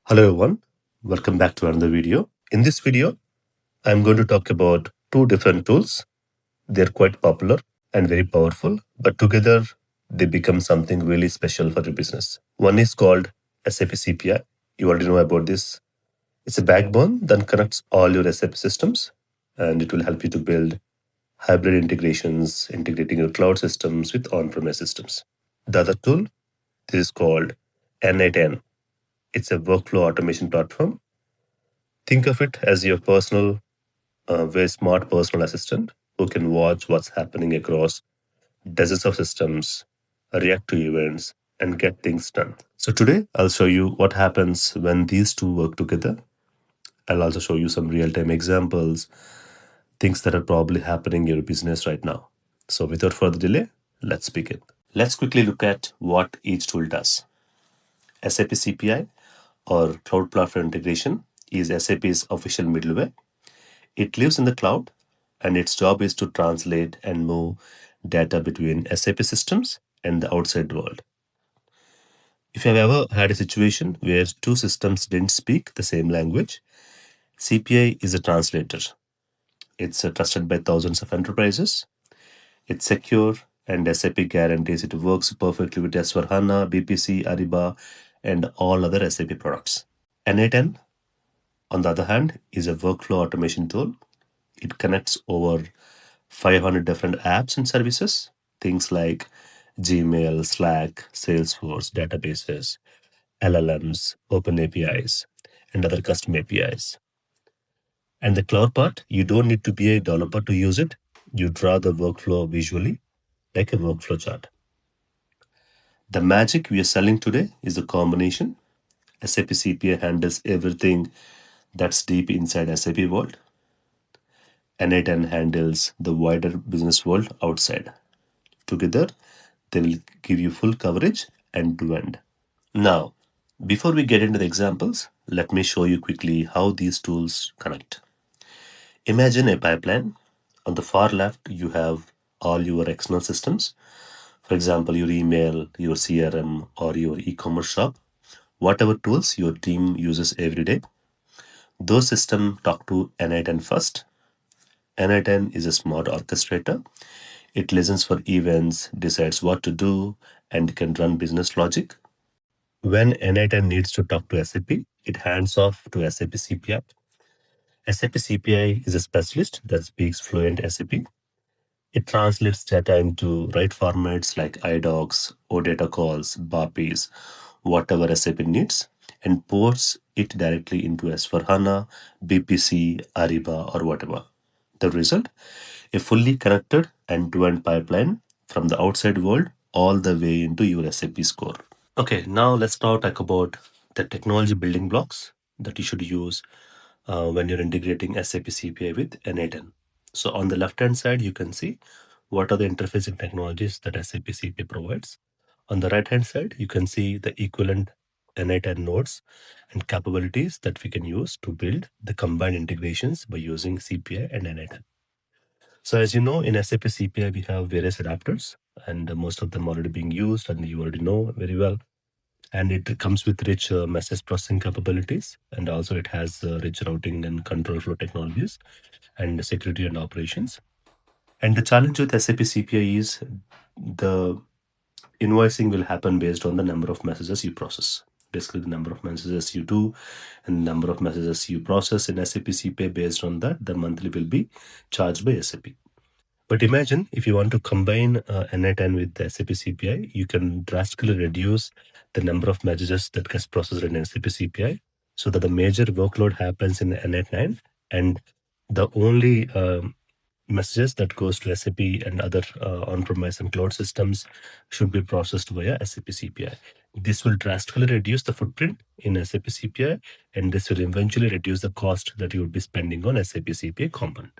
Hello everyone, welcome back to another video. In this video, I'm going to talk about two different tools. They're quite popular and very powerful, but together they become something really special for your business. One is called SAP CPI. You already know about this. It's a backbone that connects all your SAP systems and it will help you to build hybrid integrations, integrating your cloud systems with on-premise systems. The other tool, this is called n8n. It's a workflow automation platform. Think of it as your personal, very smart personal assistant who can watch what's happening across dozens of systems, react to events, and get things done. So today, I'll show you what happens when these two work together. I'll also show you some real-time examples, things that are probably happening in your business right now. So without further delay, let's begin. Let's quickly look at what each tool does. SAP CPI or Cloud Platform Integration is SAP's official middleware. It lives in the cloud and its job is to translate and move data between SAP systems and the outside world. If you have ever had a situation where two systems didn't speak the same language, CPI is a translator. It's trusted by thousands of enterprises. It's secure and SAP guarantees it works perfectly with S/4HANA, BPC, Ariba, and all other SAP products. n8n, on the other hand, is a workflow automation tool. It connects over 500 different apps and services, things like Gmail, Slack, Salesforce, databases, LLMs, open APIs, and other custom APIs. And the cloud part, you don't need to be a developer to use it. You draw the workflow visually like a workflow chart. The magic we are selling today is the combination. SAP CPI handles everything that's deep inside SAP world. n8n handles the wider business world outside. Together, they will give you full coverage end to end. Now, before we get into the examples, let me show you quickly how these tools connect. Imagine a pipeline. On the far left, you have all your external systems. For example, your email, your CRM, or your e-commerce shop, whatever tools your team uses every day. Those systems talk to n8n first. n8n is a smart orchestrator. It listens for events, decides what to do, and can run business logic. When n8n needs to talk to SAP, it hands off to SAP CPI. SAP CPI is a specialist that speaks fluent SAP. It translates data into right formats like IDocs, OData calls, BAPIs, whatever SAP needs, and ports it directly into S/4HANA, BPC, Ariba, or whatever. The result? A fully connected end-to-end pipeline from the outside world all the way into your SAP core. Okay, now let's now talk about the technology building blocks that you should use when you're integrating SAP CPI with n8n. So on the left-hand side, you can see what are the interfacing technologies that SAP CPI provides. On the right-hand side, you can see the equivalent n8n nodes and capabilities that we can use to build the combined integrations by using CPI and n8n. So as you know, in SAP CPI, we have various adapters, and most of them already being used, and you already know very well. And it comes with rich message processing capabilities, and also it has rich routing and control flow technologies, and security and operations. And the challenge with SAP CPI is the invoicing will happen based on the number of messages you process. Basically, the number of messages you do and the number of messages you process in SAP CPI, based on that, the monthly will be charged by SAP. But imagine if you want to combine n8n with the SAP CPI, you can drastically reduce the number of messages that gets processed in SAP CPI so that the major workload happens in n8n and the only messages that goes to SAP and other on-premise and cloud systems should be processed via SAP CPI. This will drastically reduce the footprint in SAP CPI, and this will eventually reduce the cost that you would be spending on SAP CPI component.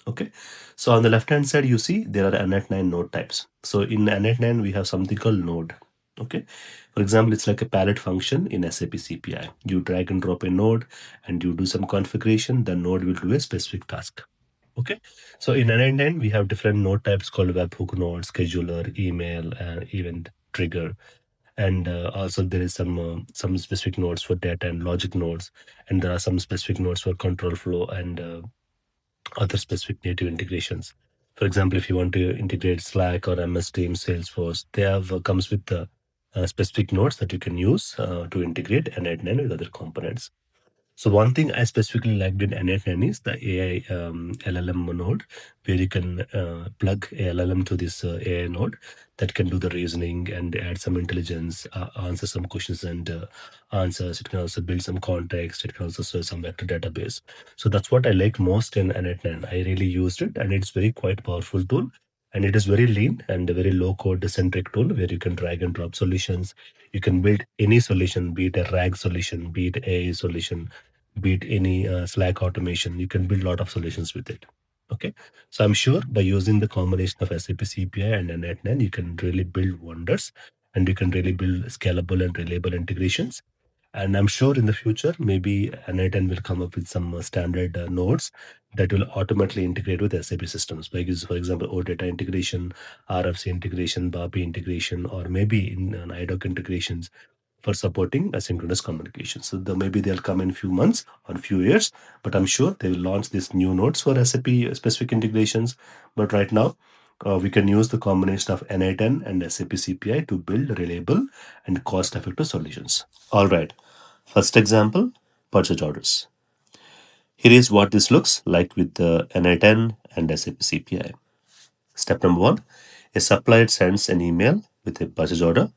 Okay, so on the left hand side, you see there are n8n node types. So in n8n, we have something called node. Okay, for example, it's like a palette function in SAP CPI. You drag and drop a node and you do some configuration, the node will do a specific task. Okay, so in n8n, we have different node types called webhook node, scheduler, email, and event trigger. And also there is some specific nodes for data and logic nodes, and there are some specific nodes for control flow and other specific native integrations. For example, if you want to integrate Slack or MS Teams, Salesforce, they have comes with the specific nodes that you can use to integrate n8n with other components. So one thing I specifically liked in n8n is the AI LLM node, where you can plug a LLM to this AI node that can do the reasoning and add some intelligence, answer some questions and answers. It can also build some context. It can also serve some vector database. So that's what I like most in n8n. I really used it, and it's very quite powerful tool. And it is very lean and a very low code centric tool where you can drag and drop solutions. You can build any solution, be it a RAG solution, be it a solution, be it any Slack automation. You can build a lot of solutions with it. Okay, so I'm sure by using the combination of SAP CPI and n8n, you can really build wonders, and you can really build scalable and reliable integrations. And I'm sure in the future, maybe n8n will come up with some standard nodes that will automatically integrate with SAP systems. Like, for example, OData integration, RFC integration, BAPI integration, or maybe in IDoc integrations for supporting asynchronous communication. So maybe they'll come in few months or few years, but I'm sure they will launch these new nodes for SAP specific integrations. But right now, we can use the combination of n8n and SAP CPI to build reliable and cost-effective solutions. All right. First example, purchase orders. Here is what this looks like with the n8n and SAP CPI. Step number 1, a supplier sends an email with a purchase order.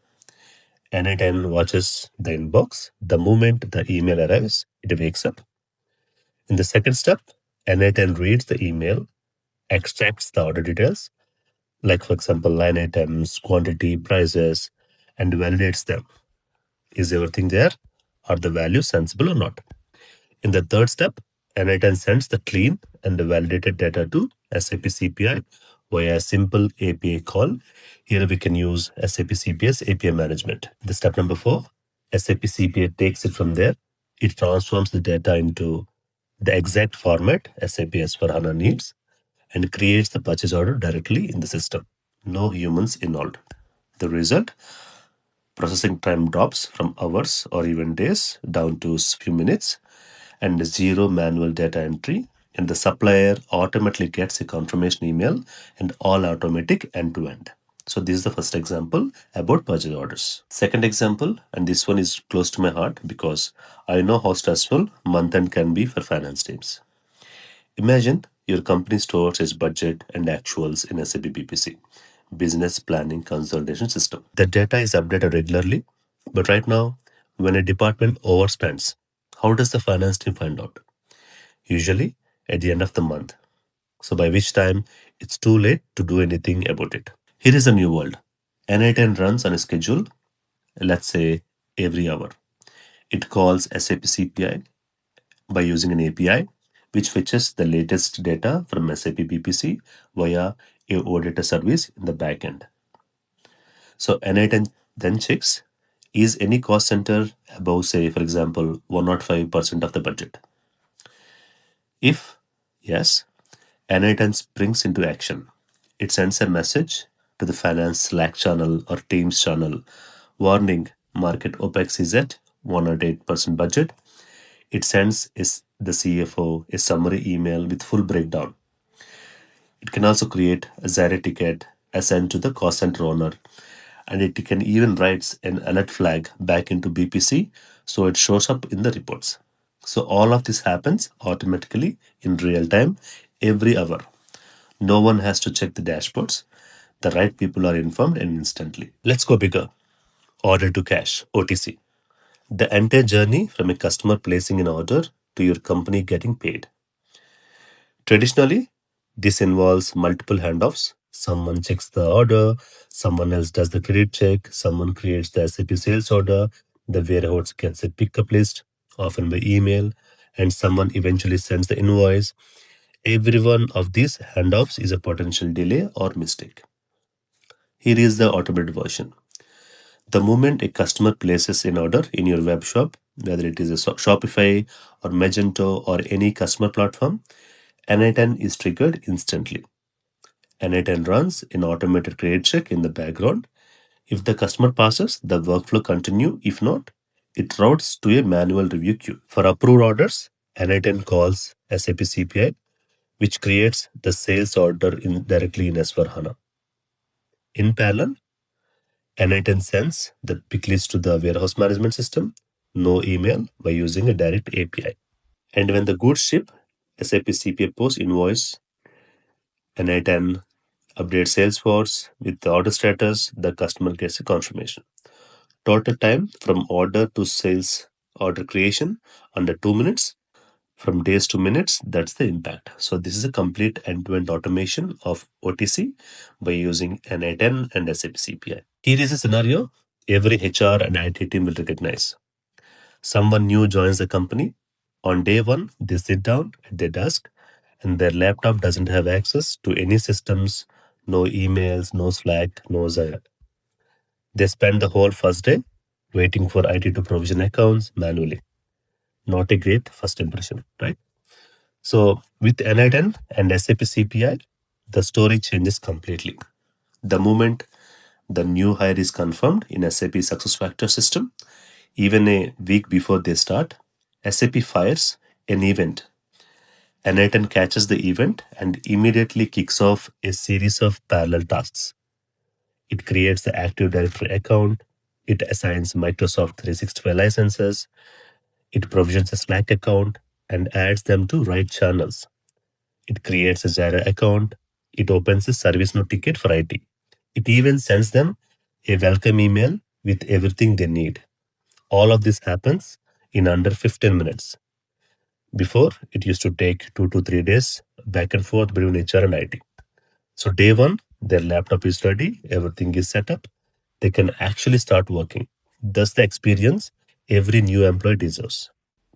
n8n watches the inbox. The moment the email arrives, it wakes up. In the second step, n8n reads the email, extracts the order details, like for example, line items, quantity, prices, and validates them. Is everything there? Are the values sensible or not? In the third step, n8n sends the clean and the validated data to SAP CPI via a simple API call. Here we can use SAP CPI's API management. The step number 4, SAP CPI takes it from there. It transforms the data into the exact format SAP S/4HANA needs and creates the purchase order directly in the system. No humans involved. The result, processing time drops from hours or even days down to few minutes, and zero manual data entry, and the supplier automatically gets a confirmation email, and all automatic end-to-end. So this is the first example about purchase orders. Second example, and this one is close to my heart because I know how stressful month end can be for finance teams. Imagine your company stores its budget and actuals in SAP BPC, Business Planning Consolidation System. The data is updated regularly, but right now, when a department overspends, how does the finance team find out? Usually at the end of the month. So by which time it's too late to do anything about it. Here is a new world. n8n runs on a schedule, let's say every hour. It calls SAP CPI by using an API which fetches the latest data from SAP BPC via a OData service in the backend. So n8n then checks, is any cost center above, say, for example, 105% of the budget? If yes, n8n springs into action. It sends a message to the finance Slack channel or Teams channel, warning market OPEX is at 108% budget. It sends the CFO a summary email with full breakdown. It can also create a Zaire ticket assigned to the cost center owner, and it can even write an alert flag back into BPC so it shows up in the reports. So all of this happens automatically in real time every hour. No one has to check the dashboards. The right people are informed and instantly. Let's go bigger. Order to cash, OTC. The entire journey from a customer placing an order to your company getting paid. Traditionally, this involves multiple handoffs. Someone checks the order, someone else does the credit check, someone creates the SAP sales order, the warehouse gets a pickup list, often by email, and someone eventually sends the invoice. Every one of these handoffs is a potential delay or mistake. Here is the automated version. The moment a customer places an order in your web shop, whether it is a Shopify or Magento or any customer platform, n8n is triggered instantly. n8n runs an automated credit check in the background. If the customer passes, the workflow continue. If not, it routes to a manual review queue. For approved orders, n8n calls SAP CPI, which creates the sales order directly in S/4HANA. In parallel, n8n sends the pick list to the warehouse management system, no email, by using a direct API. And when the goods ship, SAP CPI posts invoice, n8n updates Salesforce with the order status, the customer gets a confirmation. Total time from order to sales order creation under 2 minutes. From days to minutes, that's the impact. So this is a complete end-to-end automation of OTC by using n8n and SAP CPI. Here is a scenario every HR and IT team will recognize. Someone new joins the company. On day one, they sit down at their desk and their laptop doesn't have access to any systems, no emails, no Slack, no Zapier. They spend the whole first day waiting for IT to provision accounts manually. Not a great first impression, right? So with n8n and SAP CPI, the story changes completely. The moment the new hire is confirmed in SAP SuccessFactors system, even a week before they start, SAP fires an event. n8n catches the event and immediately kicks off a series of parallel tasks. It creates the Active Directory account. It assigns Microsoft 365 licenses. It provisions a Slack account and adds them to right channels. It creates a Jira account. It opens a ServiceNow ticket for IT. It even sends them a welcome email with everything they need. All of this happens in under 15 minutes. Before, it used to take 2 to 3 days back and forth between HR and IT. So day one, their laptop is ready, everything is set up, they can actually start working. That's the experience every new employee deserves.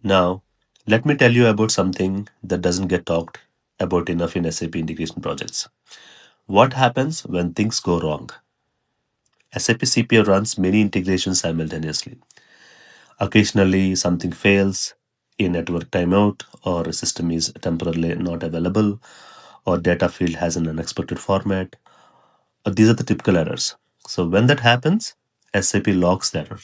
Now, let me tell you about something that doesn't get talked about enough in SAP integration projects. What happens when things go wrong? SAP CPI runs many integrations simultaneously. Occasionally, something fails, a network timeout, or a system is temporarily not available, or data field has an unexpected format. These are the typical errors. So when that happens, SAP logs the error.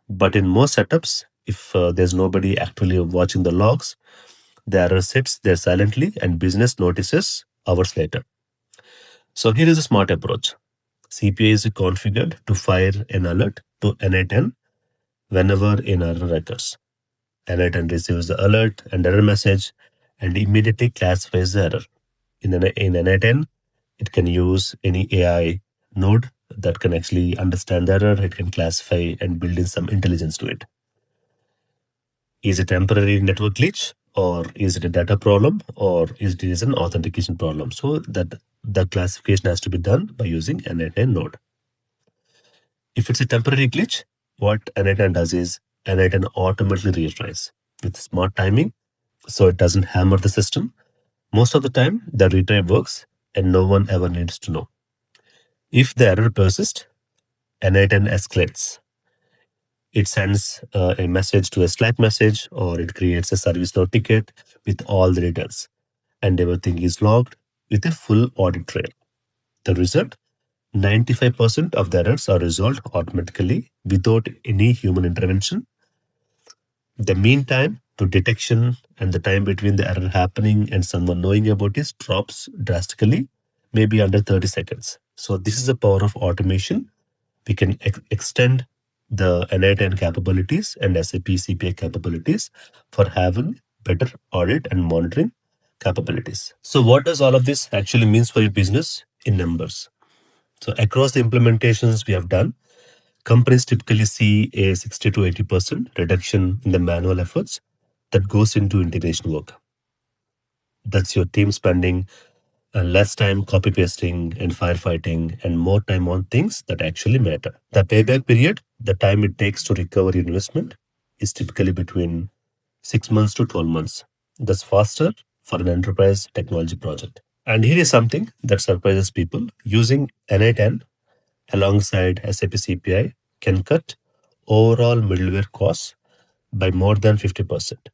But in most setups, if there's nobody actually watching the logs, the error sits there silently and business notices hours later. So here is a smart approach. CPI is configured to fire an alert to n8n whenever an error occurs. n8n receives the alert and error message and immediately classifies the error. In n8n, it can use any AI node that can actually understand the error. It can classify and build in some intelligence to it. Is it a temporary network glitch, or is it a data problem, or is it an authentication problem? So that the classification has to be done by using n8n node. If it's a temporary glitch, what n8n does is n8n automatically retries with smart timing, so it doesn't hammer the system. Most of the time, the retry works and no one ever needs to know. If the error persists, n8n escalates. It sends a message to a Slack message, or it creates a ServiceNow ticket with all the details, and everything is logged with a full audit trail. The result, 95% of the errors are resolved automatically without any human intervention. The mean time to detection and the time between the error happening and someone knowing about it drops drastically, maybe under 30 seconds. So this is the power of automation. We can extend the n8n capabilities and SAP CPI capabilities for having better audit and monitoring capabilities. So what does all of this actually means for your business in numbers? So across the implementations we have done, companies typically see a 60 to 80% reduction in the manual efforts that goes into integration work. That's your team spending less time copy pasting and firefighting and more time on things that actually matter. The payback period, the time it takes to recover your investment, is typically between 6 months to 12 months. That's faster for an enterprise technology project. And here is something that surprises people. Using n8n alongside SAP CPI can cut overall middleware costs by more than 50%.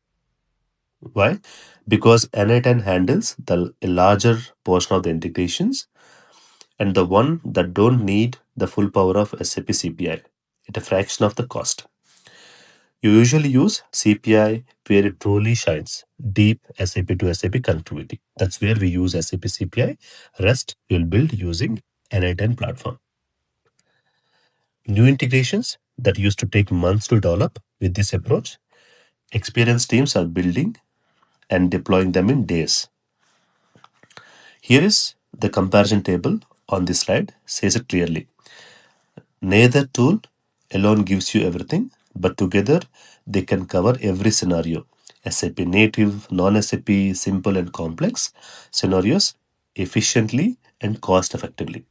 Why? Because n8n handles a larger portion of the integrations, and the one that don't need the full power of SAP CPI at a fraction of the cost. You usually use CPI where it truly shines, deep SAP to SAP connectivity. That's where we use SAP CPI. Rest you'll build using n8n platform. New integrations that used to take months to develop with this approach, experienced teams are building and deploying them in days. Here is the comparison table on this slide, says it clearly. Neither tool alone gives you everything, but together they can cover every scenario. SAP native, non-SAP, simple and complex scenarios efficiently and cost effectively.